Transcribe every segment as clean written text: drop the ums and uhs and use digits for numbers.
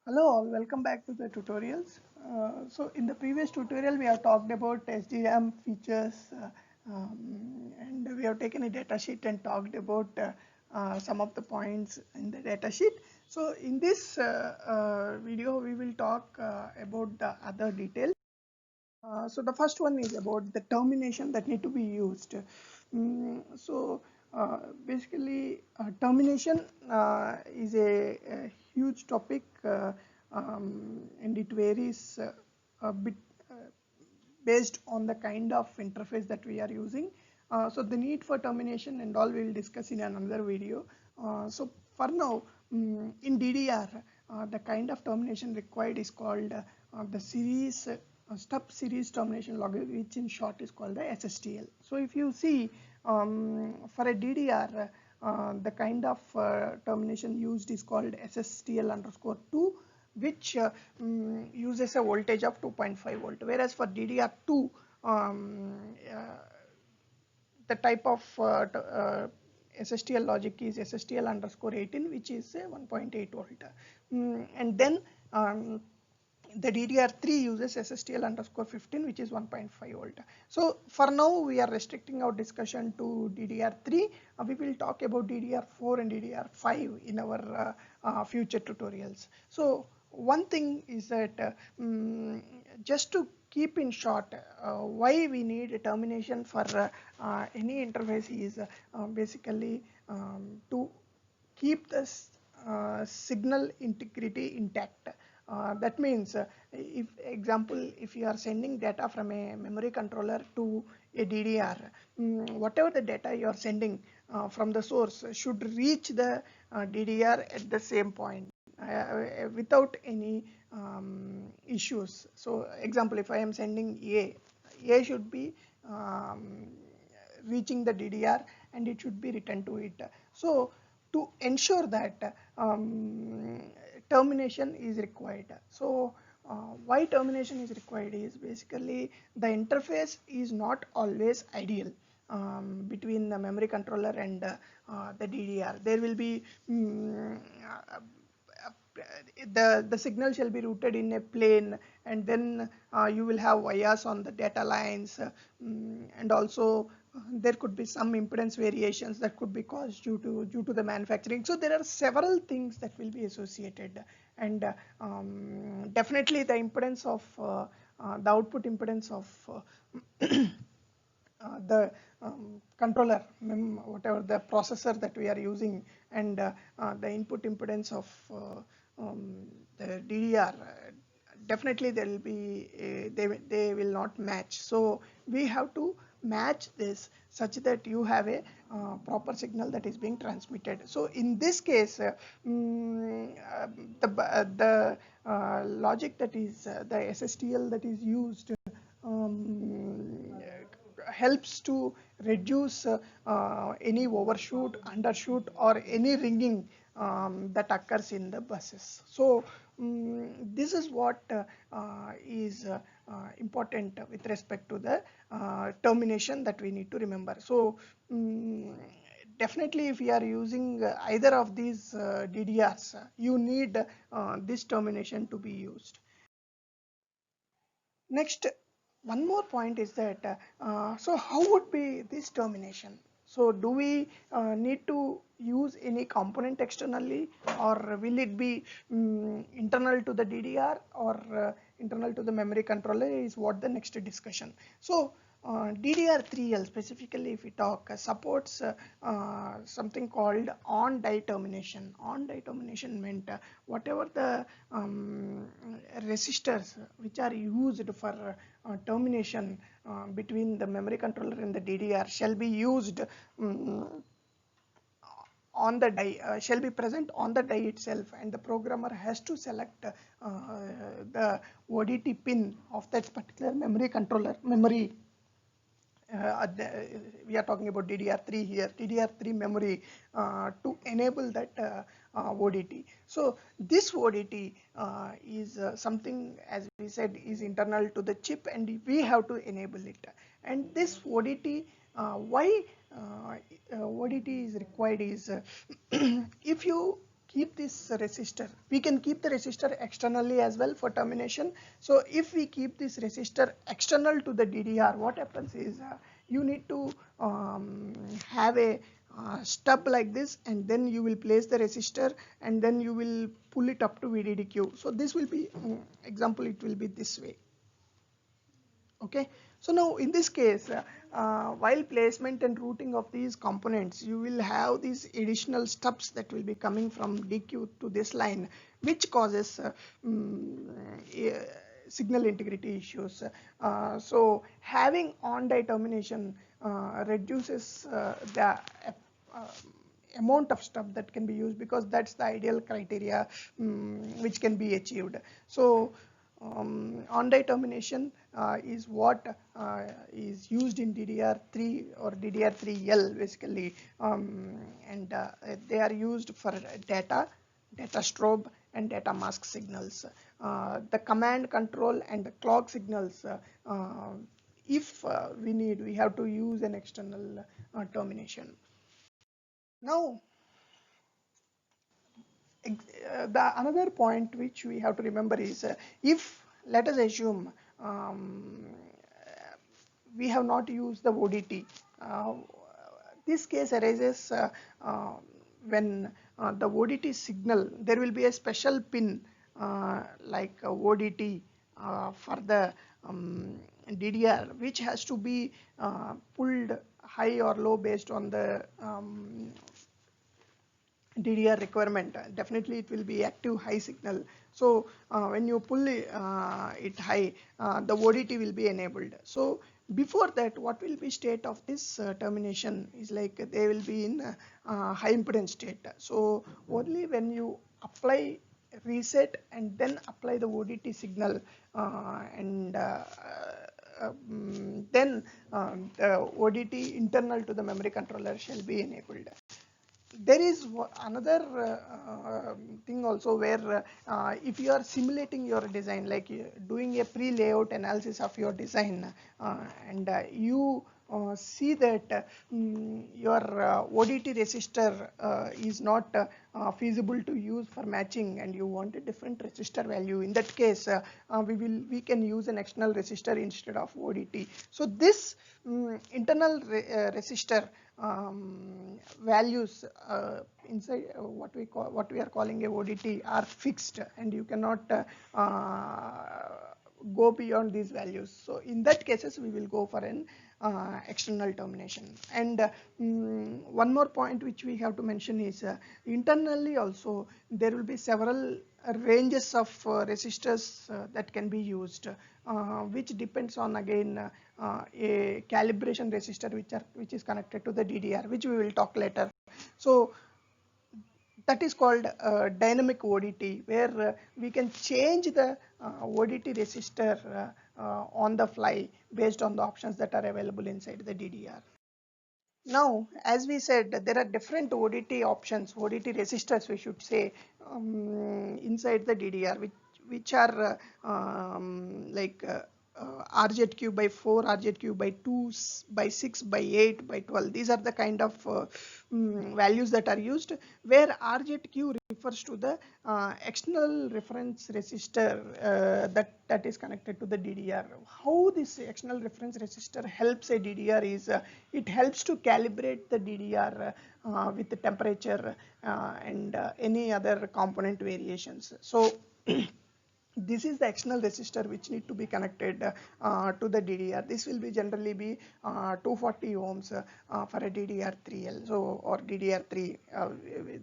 Hello all, welcome back to the tutorials. So in the previous tutorial we have talked about SDRAM features and we have taken a data sheet and talked about some of the points in the data sheet. So in this video we will talk about the other details. So the first one is about the termination that need to be used. Basically termination is a huge topic and it varies a bit based on the kind of interface that we are using. So the need for termination and all we will discuss in another video. So for now, in DDR, the kind of termination required is called the series stub series termination logic, which in short is called the SSTL. So if you see for a DDR, the kind of termination used is called SSTL_2, which uses a voltage of 2.5 volt, whereas for DDR2 the type of SSTL logic is SSTL_18, which is 1.8 volt. And then the DDR3 uses SSTL_15, which is 1.5 volt. So for now we are restricting our discussion to DDR3. We will talk about DDR4 and DDR5 in our future tutorials. So one thing is that just to keep in short, why we need a termination for any interface is basically to keep the signal integrity intact. That means if you are sending data from a memory controller to a DDR, whatever the data you are sending from the source should reach the DDR at the same point without any issues. So example, if I am sending A should be reaching the DDR and it should be returned to it. So to ensure that termination is required. So why termination is required is basically the interface is not always ideal between the memory controller and the DDR. There will be the signal shall be routed in a plane, and then you will have wires on the data lines, and also there could be some impedance variations that could be caused due to the manufacturing. So there are several things that will be associated, and definitely the impedance of the output impedance of the controller, whatever the processor that we are using, and the input impedance of the DDR, definitely there will be they will not match. So we have to match this such that you have a proper signal that is being transmitted. So in this case, the logic that is the SSTL that is used helps to reduce any overshoot, undershoot, or any ringing that occurs in the buses. So this is what is important with respect to the termination that we need to remember. So definitely if you are using either of these DDRs, you need this termination to be used. Next, one more point is that so how would be this termination? So do we need to use any component externally, or will it be internal to the DDR, or internal to the memory controller is what the next discussion. So DDR3L specifically, if we talk, supports something called on-die termination. On-die termination meant whatever the resistors which are used for termination between the memory controller and the DDR shall be used on the die, shall be present on the die itself, and the programmer has to select the ODT pin of that particular memory controller memory. We are talking about DDR3 here, DDR3 memory to enable that ODT. So this ODT is something, as we said, is internal to the chip, and we have to enable it. And this ODT, why ODT is required is if you keep this resistor, we can keep the resistor externally as well for termination. So if we keep this resistor external to the DDR, what happens is you need to have a stub like this, and then you will place the resistor, and then you will pull it up to VDDQ. So this will be example, it will be this way. Okay, so now in this case, while placement and routing of these components, you will have these additional stubs that will be coming from DQ to this line, which causes signal integrity issues. So having on-die termination reduces the amount of stub that can be used, because that's the ideal criteria which can be achieved. So on-die termination is what is used in DDR3 or DDR3L basically, and they are used for data strobe and data mask signals. The command control and the clock signals, if we have to use an external termination. Now the another point which we have to remember is, if let us assume we have not used the ODT, this case arises when the ODT signal, there will be a special pin like ODT for the DDR, which has to be pulled high or low based on the DDR requirement. Definitely it will be active high signal. So when you pull it high, the ODT will be enabled. So before that, what will be state of this termination is like they will be in high impedance state. So only when you apply reset and then apply the ODT signal and then the ODT internal to the memory controller shall be enabled. There is another thing also, where if you are simulating your design, like doing a pre-layout analysis of your design, and you see that your ODT resistor is not feasible to use for matching, and you want a different resistor value. In that case, we can use an external resistor instead of ODT. So this internal resistor values inside what we are calling a ODT are fixed, and you cannot go beyond these values. So in that cases, we will go for an external termination. And one more point which we have to mention is, internally also there will be several ranges of resistors that can be used, which depends on again a calibration resistor which is connected to the DDR, which we will talk later. So that is called dynamic ODT, where we can change the ODT resistor on the fly based on the options that are available inside the DDR. Now, as we said, there are different ODT options, ODT resistors we should say, inside the DDR, which are like RZQ by 4, RZQ by 2, by 6, by 8, by 12. These are the kind of values that are used, where RZQ refers to the external reference resistor that is connected to the DDR. How this external reference resistor helps a DDR is, it helps to calibrate the DDR with the temperature and any other component variations. So this is the external resistor which need to be connected to the DDR. This will be generally be 240 ohms for a DDR3L, so or DDR3.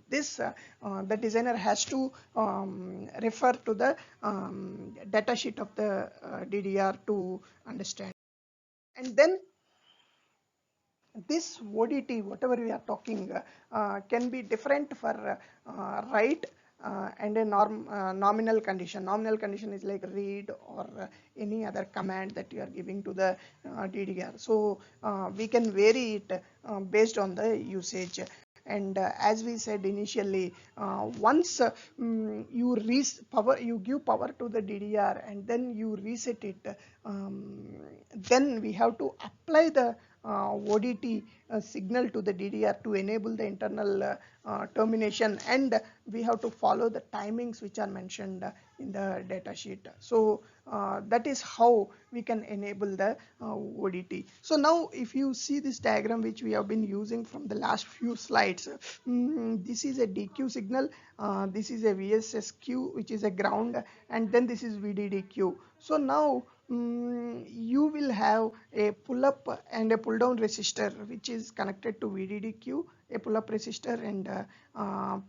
This the designer has to refer to the data sheet of the DDR to understand. And then this ODT, whatever we are talking, can be different for write and a nominal condition. Nominal condition is like read or any other command that you are giving to the DDR. So we can vary it based on the usage. And as we said initially, once you give power to the DDR and then you reset it, then we have to apply the ODT signal to the DDR to enable the internal termination, and we have to follow the timings which are mentioned in the data sheet. So that is how we can enable the ODT. So now if you see this diagram which we have been using from the last few slides, this is a DQ signal, this is a VSSQ which is a ground, and then this is VDDQ. So now you will have a pull up and a pull down resistor which is connected to VDDQ, a pull up resistor, and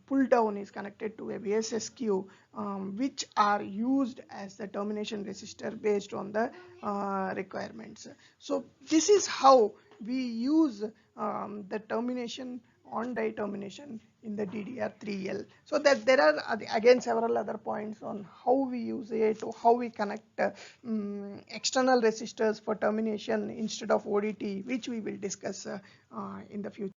pull down is connected to a VSSQ, which are used as the termination resistor based on the requirements. So this is how we use the termination on die termination in the DDR3L. So that there are again several other points on how we use it, how we connect external resistors for termination instead of ODT, which we will discuss in the future.